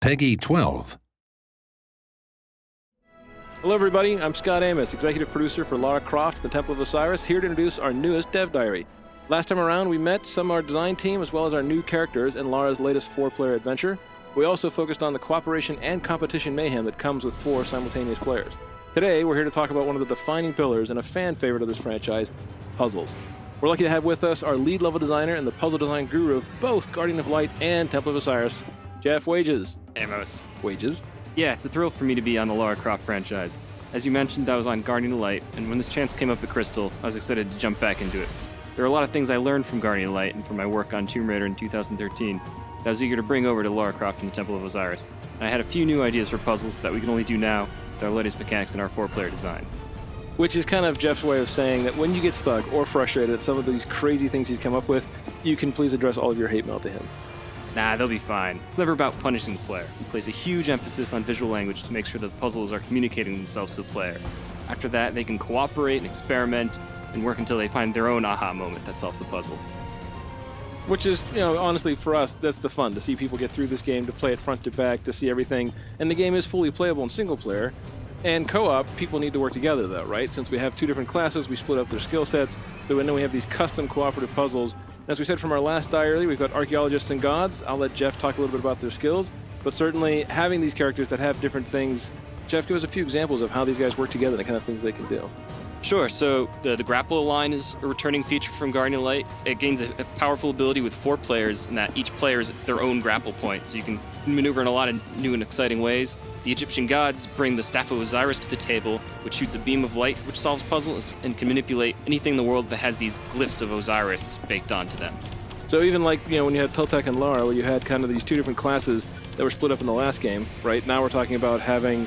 Peggy 12. Hello everybody, I'm Scott Amos, executive producer for Lara Croft, the Temple of Osiris, here to introduce our newest dev diary. Last time around, we met some of our design team as well as our new characters in Lara's latest 4-player adventure. We also focused on the cooperation and competition mayhem that comes with 4 simultaneous players. Today, we're here to talk about one of the defining pillars and a fan favorite of this franchise, puzzles. We're lucky to have with us our lead level designer and the puzzle design guru of both Guardian of Light and Temple of Osiris, Jeff Wages. Amos. Wages. Yeah, it's a thrill for me to be on the Lara Croft franchise. As you mentioned, I was on Guardian of Light, and when this chance came up at Crystal, I was excited to jump back into it. There are a lot of things I learned from Guardian of Light and from my work on Tomb Raider in 2013 that I was eager to bring over to Lara Croft and the Temple of Osiris. And I had a few new ideas for puzzles that we can only do now with our latest mechanics in our 4-player design. Which is kind of Jeff's way of saying that when you get stuck or frustrated at some of these crazy things he's come up with, you can please address all of your hate mail to him. Nah, they'll be fine. It's never about punishing the player. He places a huge emphasis on visual language to make sure that the puzzles are communicating themselves to the player. After that, they can cooperate and experiment and work until they find their own aha moment that solves the puzzle. Which is, honestly, for us, that's the fun, to see people get through this game, to play it front to back, to see everything. And the game is fully playable in single player. And co-op, people need to work together, though, right? Since we have 2 different classes, we split up their skill sets, so then we have these custom cooperative puzzles. As we said from our last diary, we've got archeologists and gods. I'll let Jeff talk a little bit about their skills, but certainly having these characters that have different things. Jeff, give us a few examples of how these guys work together and the kind of things they can do. Sure, so the grapple line is a returning feature from Guardian of Light. It gains a powerful ability with 4 players, and that each player is their own grapple point, so you can maneuver in a lot of new and exciting ways. The Egyptian gods bring the Staff of Osiris to the table, which shoots a beam of light which solves puzzles and can manipulate anything in the world that has these glyphs of Osiris baked onto them. So even like, when you had Teltec and Lara, where you had kind of these 2 different classes that were split up in the last game, right? Now we're talking about having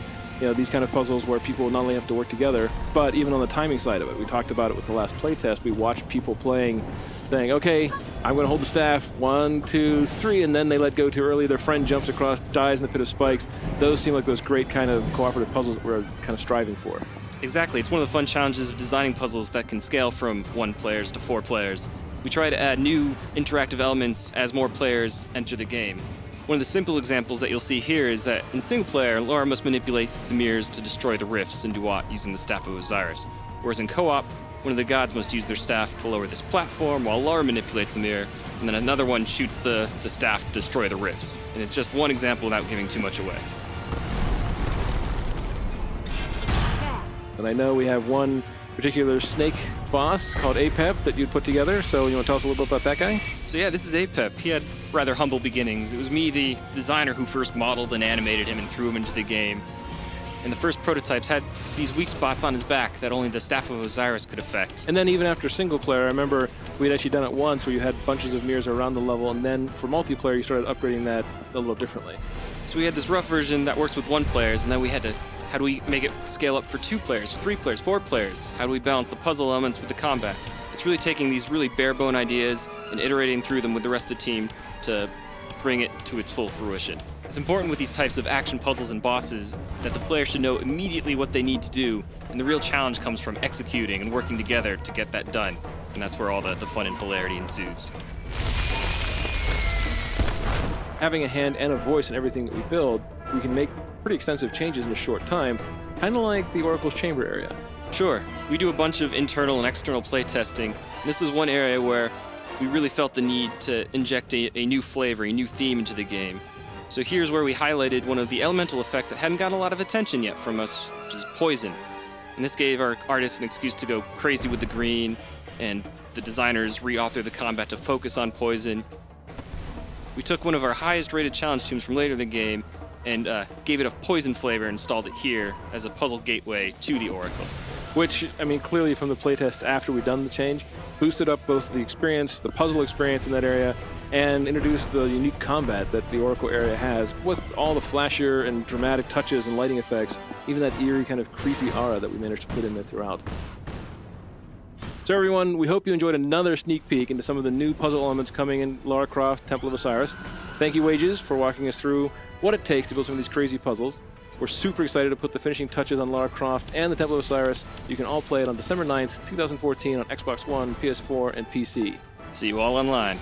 these kind of puzzles where people not only have to work together, but even on the timing side of it. We talked about it with the last playtest. We watched people playing, saying, okay, I'm going to hold the staff, 1, 2, 3, and then they let go too early. Their friend jumps across, dies in the pit of spikes. Those seem like those great kind of cooperative puzzles that we're kind of striving for. Exactly. It's one of the fun challenges of designing puzzles that can scale from 1 players to 4 players. We try to add new interactive elements as more players enter the game. One of the simple examples that you'll see here is that in single player, Lara must manipulate the mirrors to destroy the rifts in Duat using the Staff of Osiris. Whereas in co-op, one of the gods must use their staff to lower this platform while Lara manipulates the mirror, and then another one shoots the staff to destroy the rifts. And it's just one example without giving too much away. And I know we have one particular snake boss called Apep that you'd put together, so you want to tell us a little bit about that guy? So yeah, this is Apep. He had rather humble beginnings. It was me, the designer, who first modeled and animated him and threw him into the game. And the first prototypes had these weak spots on his back that only the Staff of Osiris could affect. And then even after single player, I remember we'd actually done it once where you had bunches of mirrors around the level, and then for multiplayer you started upgrading that a little differently. So we had this rough version that works with 1 player, and then we had to, how do we make it scale up for 2 players, 3 players, 4 players? How do we balance the puzzle elements with the combat? It's really taking these really bare-bone ideas and iterating through them with the rest of the team to bring it to its full fruition. It's important with these types of action puzzles and bosses that the player should know immediately what they need to do, and the real challenge comes from executing and working together to get that done. And that's where all the fun and hilarity ensues. Having a hand and a voice in everything that we build, we can make pretty extensive changes in a short time, kind of like the Oracle's Chamber area. Sure. We do a bunch of internal and external playtesting. This is one area where we really felt the need to inject a new flavor, a new theme into the game. So here's where we highlighted one of the elemental effects that hadn't gotten a lot of attention yet from us, which is poison. And this gave our artists an excuse to go crazy with the green, and the designers re-authored the combat to focus on poison. We took one of our highest rated challenge tombs from later in the game and gave it a poison flavor and installed it here as a puzzle gateway to the Oracle. Which, clearly from the playtests after we'd done the change, boosted up both the experience, the puzzle experience in that area, and introduced the unique combat that the Oracle area has, with all the flashier and dramatic touches and lighting effects, even that eerie kind of creepy aura that we managed to put in there throughout. So everyone, we hope you enjoyed another sneak peek into some of the new puzzle elements coming in Lara Croft, Temple of Osiris. Thank you, Wages, for walking us through what it takes to build some of these crazy puzzles. We're super excited to put the finishing touches on Lara Croft and the Temple of Osiris. You can all play it on December 9th, 2014 on Xbox One, PS4, and PC. See you all online.